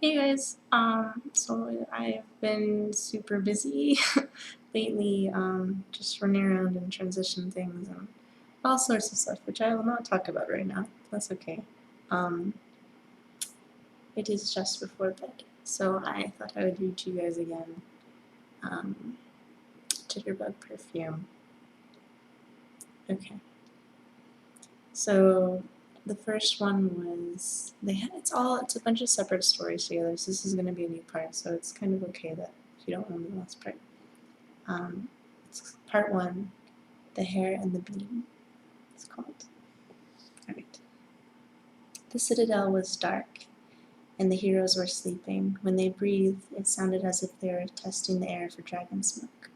Hey guys, so I've been super busy lately, just running around and transition things and all sorts of stuff, which I will not talk about right now. That's okay. Um, it is just before bed, so I thought I would read to you guys again, um, Jitterbug Perfume. Okay. So the first one was it's a bunch of separate stories together. So this is going to be a new part, so it's kind of okay that if you don't remember the last part. It's part one, the hair and the beam. It's called. All right. The citadel was dark, and the heroes were sleeping. When they breathed, it sounded as if they were testing the air for dragon smoke.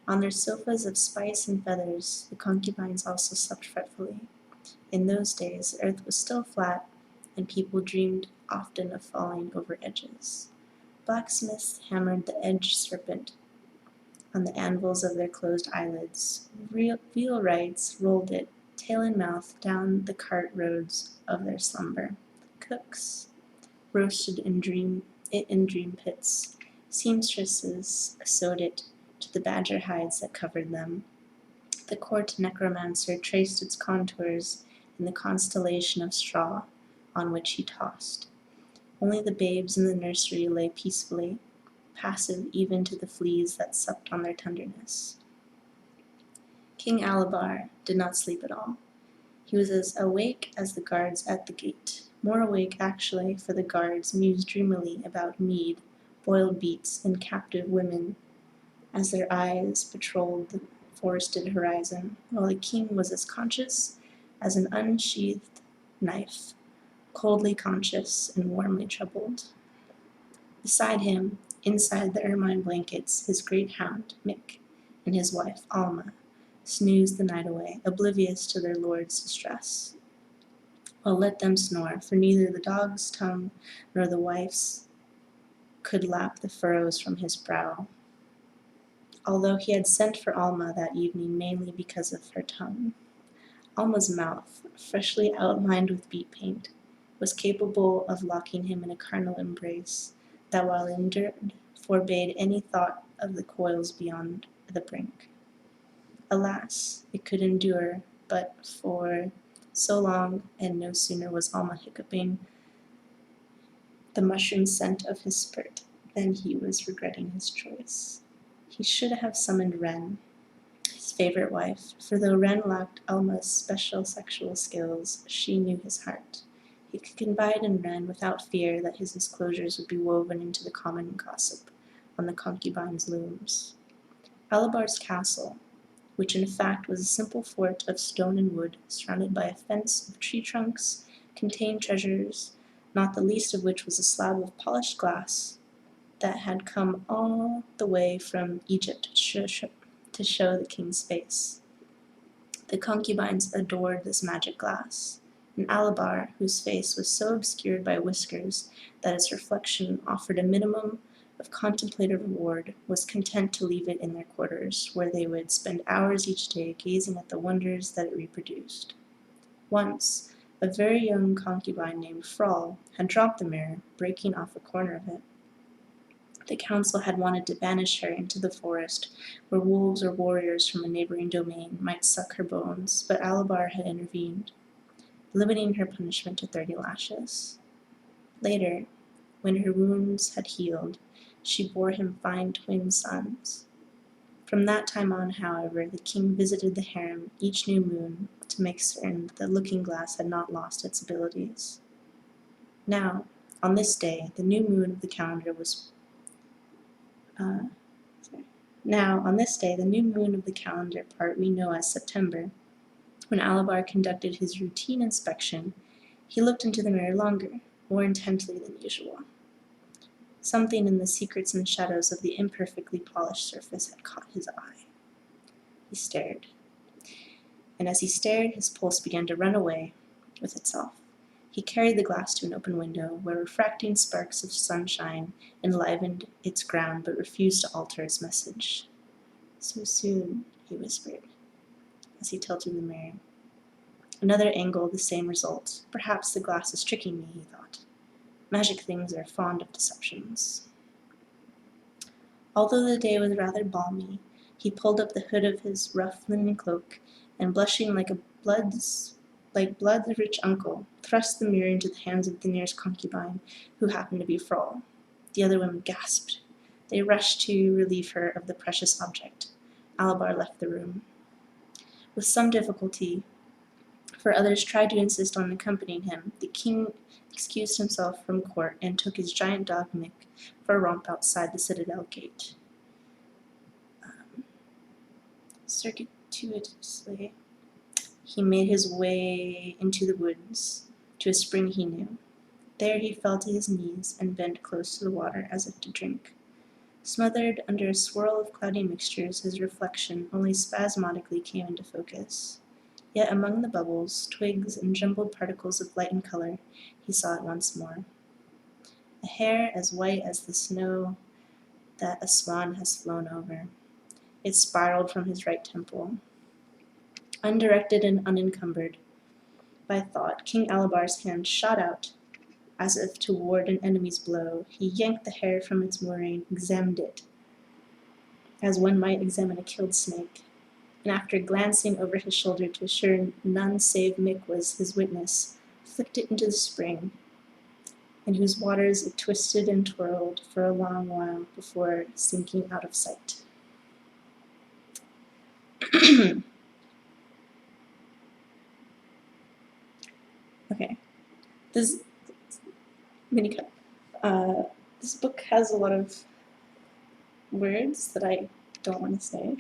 On their sofas of spice and feathers, the concubines also slept fretfully. In those days, the earth was still flat, and people dreamed often of falling over edges. Blacksmiths hammered the edged serpent on the anvils of their closed eyelids. Wheelwrights rolled it, tail in mouth, down the cart roads of their slumber. Cooks roasted it in dream pits. Seamstresses sewed it to the badger hides that covered them. The court necromancer traced its contours in the constellation of straw on which he tossed. Only the babes in the nursery lay peacefully, passive even to the fleas that supped on their tenderness. King Alabar did not sleep at all. He was as awake as the guards at the gate. More awake, actually, for the guards mused dreamily about mead, boiled beets, and captive women as their eyes patrolled the forested horizon, while the king was as conscious as an unsheathed knife, coldly conscious and warmly troubled. Beside him, inside the ermine blankets, his great hound, Mick, and his wife, Alma, snoozed the night away, oblivious to their lord's distress. Well, let them snore, for neither the dog's tongue nor the wife's could lap the furrows from his brow, although he had sent for Alma that evening mainly because of her tongue. Alma's mouth, freshly outlined with beet paint, was capable of locking him in a carnal embrace that, while endured, forbade any thought of the coils beyond the brink. Alas, it could endure but for so long, and no sooner was Alma hiccuping the mushroom scent of his spurt than he was regretting his choice. He should have summoned Wren, his favorite wife, for though Wren lacked Alma's special sexual skills, she knew his heart. He could confide in Wren without fear that his disclosures would be woven into the common gossip on the concubine's looms. Alabar's castle, which in fact was a simple fort of stone and wood surrounded by a fence of tree trunks, contained treasures, not the least of which was a slab of polished glass that had come all the way from Egypt to show the king's face. The concubines adored this magic glass, and Alabar, whose face was so obscured by whiskers that its reflection offered a minimum of contemplative reward, was content to leave it in their quarters, where they would spend hours each day gazing at the wonders that it reproduced. Once, a very young concubine named Frol had dropped the mirror, breaking off a corner of it. The council had wanted to banish her into the forest, where wolves or warriors from a neighboring domain might suck her bones, but Alabar had intervened, limiting her punishment to 30 lashes. Later, when her wounds had healed, she bore him fine twin sons. From that time on, however, the king visited the harem each new moon to make certain that the looking-glass had not lost its abilities. Now, on this day, the new moon of the calendar was Now, on this day, the new moon of the calendar part we know as September, when Alabar conducted his routine inspection, he looked into the mirror longer, more intently than usual. Something in the secrets and shadows of the imperfectly polished surface had caught his eye. He stared. And as he stared, his pulse began to run away with itself. He carried the glass to an open window, where refracting sparks of sunshine enlivened its ground but refused to alter its message. So soon, he whispered, as he tilted the mirror. Another angle, the same result. Perhaps the glass is tricking me, he thought. Magic things are fond of deceptions. Although the day was rather balmy, he pulled up the hood of his rough linen cloak, and blushing like blood's rich uncle, thrust the mirror into the hands of the nearest concubine, who happened to be Frol. The other women gasped. They rushed to relieve her of the precious object. Alabar left the room. With some difficulty, for others tried to insist on accompanying him, the king excused himself from court and took his giant dog Mick for a romp outside the citadel gate. Circuitously, he made his way into the woods to a spring he knew. There he fell to his knees and bent close to the water as if to drink. Smothered under a swirl of cloudy mixtures, his reflection only spasmodically came into focus. Yet among the bubbles, twigs, and jumbled particles of light and color, he saw it once more. A hair as white as the snow that a swan has flown over. It spiraled from his right temple. Undirected and unencumbered by thought, King Alabar's hand shot out, as if to ward an enemy's blow. He yanked the hair from its mooring, examined it, as one might examine a killed snake, and after glancing over his shoulder to assure none save Mick was his witness, flicked it into the spring, in whose waters it twisted and twirled for a long while before sinking out of sight. Okay, this mini cut. This book has a lot of words that I don't want to say.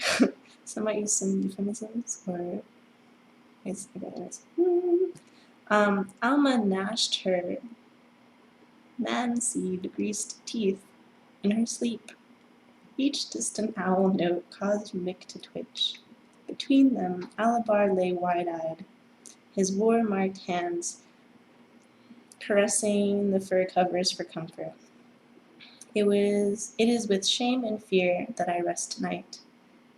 So I might use some euphemisms or Alma gnashed her man-seed greased teeth in her sleep. Each distant owl note caused Mick to twitch. Between them, Alabar lay wide-eyed, his war-marked hands caressing the fur covers for comfort. It is with shame and fear that I rest tonight,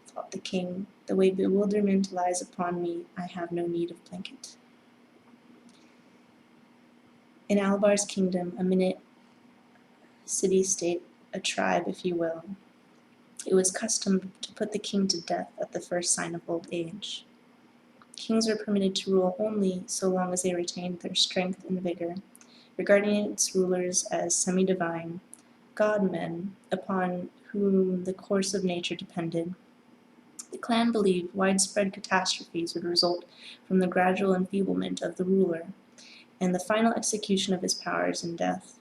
thought the king. The way bewilderment lies upon me, I have no need of blanket. In Alabar's kingdom, a minute city-state, a tribe, if you will, it was custom to put the king to death at the first sign of old age. Kings were permitted to rule only so long as they retained their strength and vigor, regarding its rulers as semi-divine, god-men upon whom the course of nature depended. The clan believed widespread catastrophes would result from the gradual enfeeblement of the ruler and the final execution of his powers in death.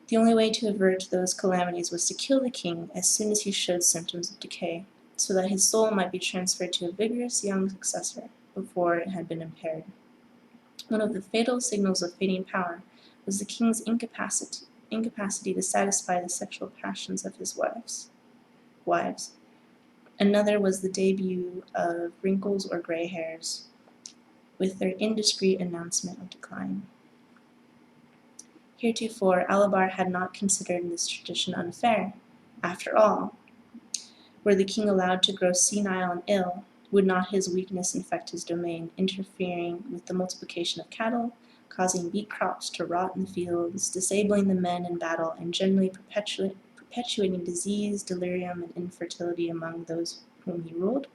The only way to avert those calamities was to kill the king as soon as he showed symptoms of decay, so that his soul might be transferred to a vigorous young successor before it had been impaired. One of the fatal signals of fading power was the king's incapacity to satisfy the sexual passions of his wives. Another was the debut of wrinkles or gray hairs, with their indiscreet announcement of decline. Heretofore, Alabar had not considered this tradition unfair. After all, were the king allowed to grow senile and ill, would not his weakness infect his domain, interfering with the multiplication of cattle, causing beet crops to rot in the fields, disabling the men in battle, and generally perpetuating disease, delirium, and infertility among those whom he ruled?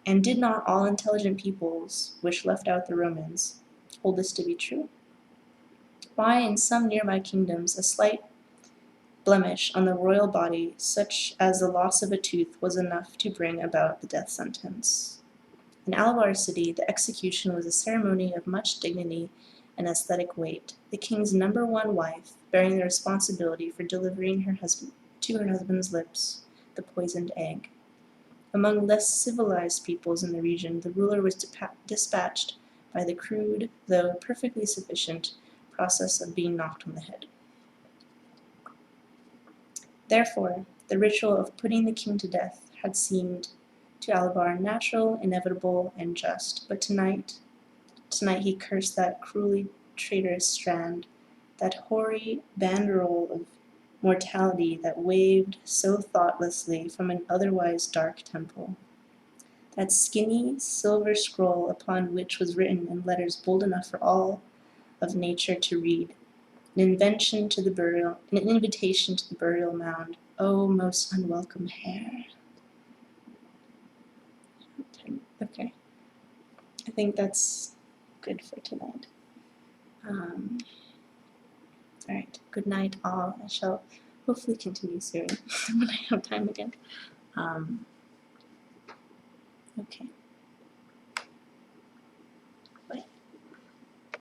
And did not all intelligent peoples, which left out the Romans, hold this to be true? Why, in some nearby kingdoms, a slight blemish on the royal body, such as the loss of a tooth, was enough to bring about the death sentence. In Alabar city, the execution was a ceremony of much dignity and aesthetic weight, the king's number one wife bearing the responsibility for delivering to her husband's lips the poisoned egg. Among less civilized peoples in the region, the ruler was dispatched by the crude, though perfectly sufficient, process of being knocked on the head. Therefore, the ritual of putting the king to death had seemed to Alabar natural, inevitable, and just, but tonight he cursed that cruelly traitorous strand, that hoary banderole of mortality that waved so thoughtlessly from an otherwise dark temple. That skinny silver scroll upon which was written in letters bold enough for all of nature to read, an invitation to the burial mound. Oh, most unwelcome hair. Okay, I think that's good for tonight. Alright, good night all. I shall hopefully continue soon when I have time again. Okay.